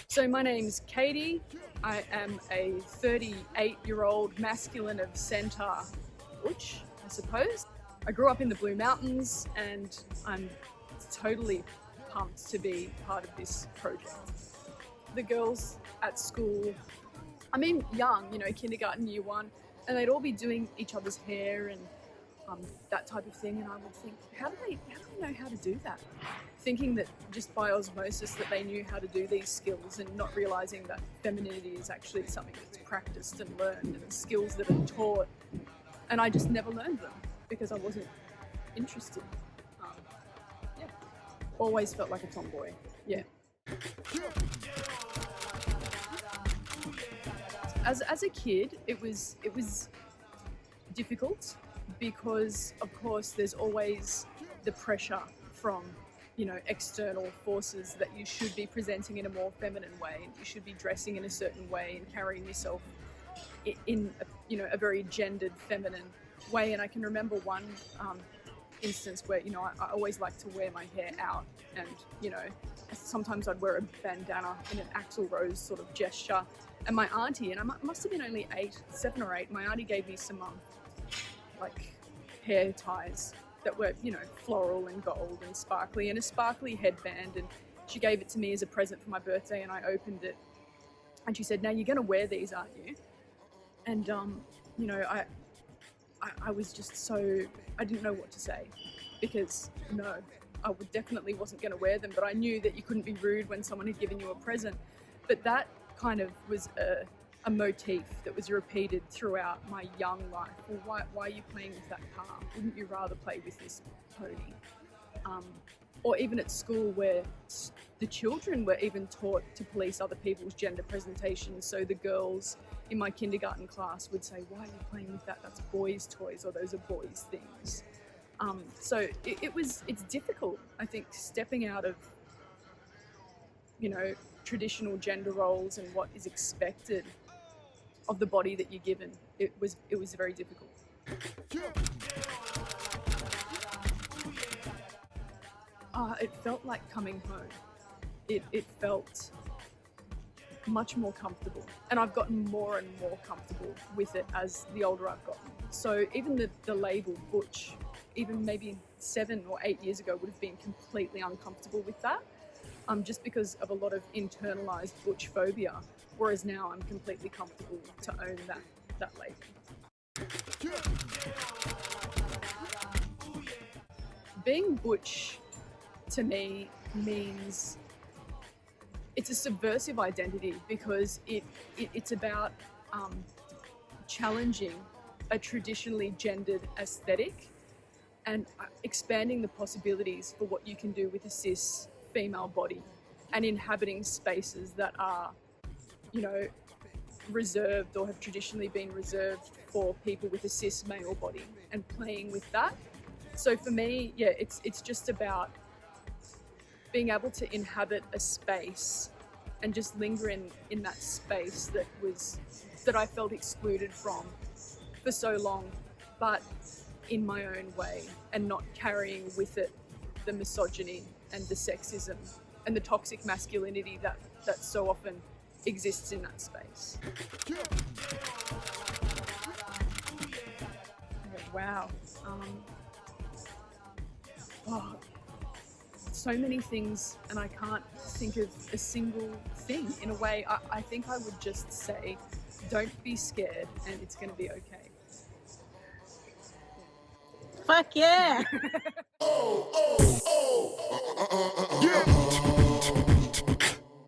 So my name's Katie. I am a 38-year-old masculine of centre butch, I suppose. I grew up in the Blue Mountains and I'm totally pumped to be part of this project. The girls at school, I mean young, kindergarten, year one, and they'd all be doing each other's hair and that type of thing, and I would think, how do they know how to do that? Thinking that just by osmosis that they knew how to do these skills, and not realising that femininity is actually something that's practiced and learned, and skills that are taught, and I just never learned them because I wasn't interested. Always felt like a tomboy. Yeah. As a kid, it was difficult because, of course, there's always the pressure from, external forces that you should be presenting in a more feminine way, and you should be dressing in a certain way and carrying yourself in a very gendered, feminine way. And I can remember one instance where, I always liked to wear my hair out, and, sometimes I'd wear a bandana in an Axl Rose sort of gesture. And my auntie, and I must have been only 7 or 8, my auntie gave me some hair ties that were, floral and gold and sparkly, and a sparkly headband, and she gave it to me as a present for my birthday, and I opened it and she said, "Now you're going to wear these, aren't you?" And I was just so, I didn't know what to say, because no, I definitely wasn't going to wear them, but I knew that you couldn't be rude when someone had given you a present. But that kind of was a motif that was repeated throughout my young life. Well, why are you playing with that car? Wouldn't you rather play with this pony? Or even at school, where the children were even taught to police other people's gender presentations. So the girls in my kindergarten class would say, "Why are you playing with that? That's boys' toys, or those are boys' things." So it's difficult, I think, stepping out of, traditional gender roles and what is expected of the body that you're given. It was very difficult. It felt like coming home. It felt much more comfortable, and I've gotten more and more comfortable with it as the older I've gotten. So even the label butch, even maybe 7 or 8 years ago, would have been completely uncomfortable with that, just because of a lot of internalized butch phobia, whereas now I'm completely comfortable to own that label. Being butch to me means it's a subversive identity, because it's about challenging a traditionally gendered aesthetic and expanding the possibilities for what you can do with a cis female body, and inhabiting spaces that are, reserved or have traditionally been reserved for people with a cis male body, and playing with that. So for me, it's just about being able to inhabit a space and just linger in that space that I felt excluded from for so long, but in my own way, and not carrying with it the misogyny and the sexism and the toxic masculinity that so often exists in that space. Wow. So many things, and I can't think of a single thing. In a way, I think I would just say, don't be scared, and it's going to be okay. Fuck yeah! Yeah.